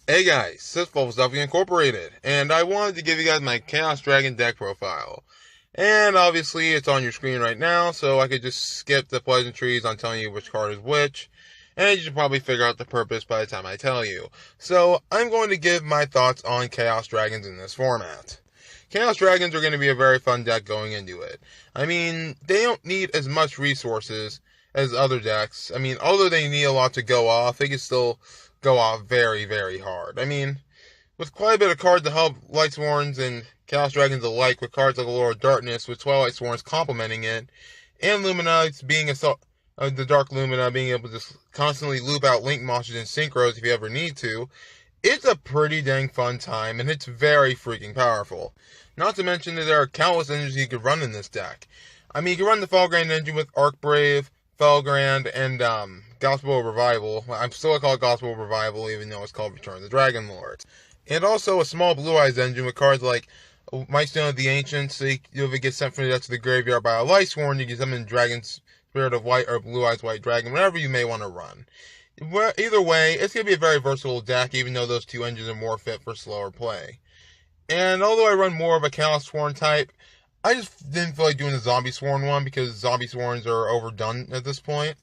Hey guys, this is Stuffy Incorporated, and I wanted to give you guys my Chaos Dragon deck profile. And obviously, it's on your screen right now, so I could just skip the pleasantries on telling you which card is which, and you should probably figure out the purpose by the time I tell you. So, I'm going to give my thoughts on Chaos Dragons in this format. Chaos Dragons are going to be a very fun deck going into it. I mean, they don't need as much resources as other decks. I mean, although they need a lot to go off, they can still go off very, very hard. I mean, with quite a bit of cards to help Lightsworns and Chaos Dragons alike, with cards like Allure of Darkness, with Twilight Sworns complementing it, and Lumina being the Dark Lumina being able to just constantly loop out Link monsters and Synchros if you ever need to, it's a pretty dang fun time, and it's very freaking powerful. Not to mention that there are countless engines you could run in this deck. I mean, you can run the Felgrand engine with Arcbrave, Felgrand, and Gospel Revival. I'm still going to call it Gospel Revival, even though it's called Return of the Dragon Lords. And also a small Blue Eyes engine with cards like Mightstone of the Ancients, so if it gets sent from the deck to the graveyard by a Lightsworn, you can summon Dragon's Spirit of White or Blue Eyes White Dragon, whatever you may want to run. Either way, it's going to be a very versatile deck, even though those two engines are more fit for slower play. And although I run more of a Chaos Sworn type, I just didn't feel like doing the Zombie Sworn one because Zombie Sworns are overdone at this point.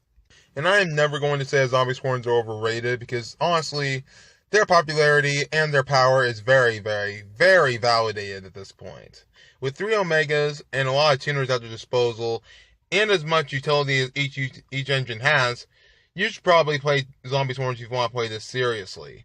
And I am never going to say Zombie Sworns are overrated because honestly, their popularity and their power is very, very, very validated at this point. With 3 Omegas and a lot of tuners at their disposal, and as much utility as each engine has, you should probably play Zombie Sworns if you want to play this seriously.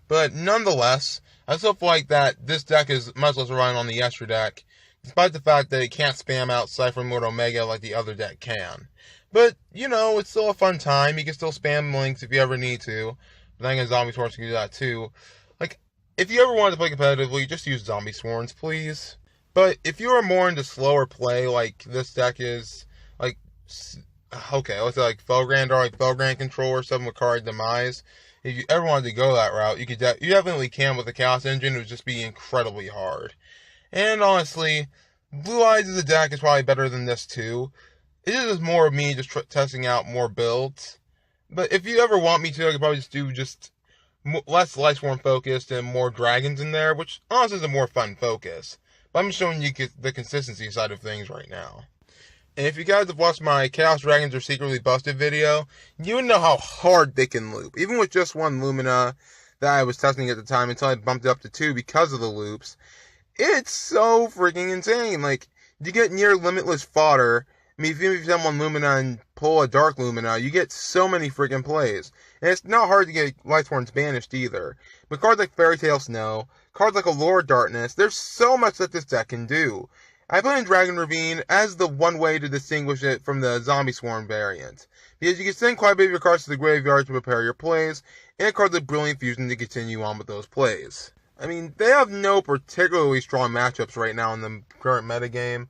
But nonetheless, I still feel like that this deck is much less reliant on the Yester deck, despite the fact that it can't spam out Cypher Mode Omega like the other deck can. But, you know, it's still a fun time. You can still spam links if you ever need to. But then again, Zombie Sworns can do that too. Like, if you ever wanted to play competitively, just use Zombie Sworns, please. But if you are more into slower play, like this deck is, like, okay, let's say like Felgrand or like Felgrand Control or something with card Demise. If you ever wanted to go that route, you definitely can with the Chaos Engine. It would just be incredibly hard. And honestly, Blue Eyes as a deck is probably better than this too. It is just more of me just testing out more builds. But if you ever want me to, I could probably just do less Lightsworn focused and more dragons in there, which honestly is a more fun focus. But I'm showing you the consistency side of things right now. And if you guys have watched my Chaos Dragons Are Secretly Busted video, you would know how hard they can loop. Even with just one Lumina that I was testing at the time until I bumped it up to 2 because of the loops, it's so freaking insane. Like, you get near limitless fodder. I mean, if you send one Lumina and pull a Dark Lumina, you get so many freaking plays. And it's not hard to get Lightsworns banished either. But cards like Fairy Tale Snow, cards like Allure of Darkness, there's so much that this deck can do. I put in Dragon Ravine as the one way to distinguish it from the Zombie Swarm variant, because you can send quite a bit of your cards to the graveyard to prepare your plays, and cards like Brilliant Fusion to continue on with those plays. I mean, they have no particularly strong matchups right now in the current metagame.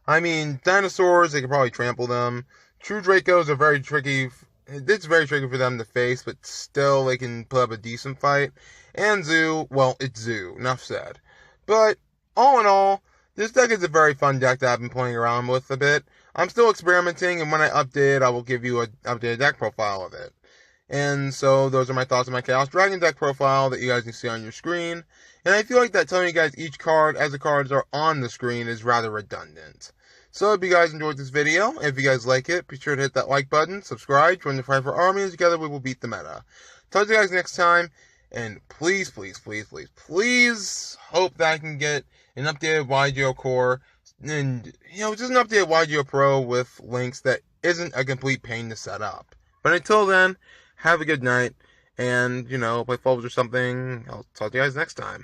I mean, dinosaurs, they can probably trample them. True Dracos are very tricky. It's very tricky for them to face, but still they can put up a decent fight. And Zoo, well, it's Zoo, enough said. But, all in all, this deck is a very fun deck that I've been playing around with a bit. I'm still experimenting, and when I update, I will give you an updated deck profile of it. And so, those are my thoughts on my Chaos Dragon deck profile that you guys can see on your screen. And I feel like that telling you guys each card as the cards are on the screen is rather redundant. So, if you guys enjoyed this video, if you guys like it, be sure to hit that like button, subscribe, join the Fight for Army, and together we will beat the meta. Talk to you guys next time, and please, please, please, please, please hope that I can get an updated YGO core, and, you know, just an updated YGO Pro with links that isn't a complete pain to set up. But until then, have a good night, and, you know, play Fobs or something. I'll talk to you guys next time.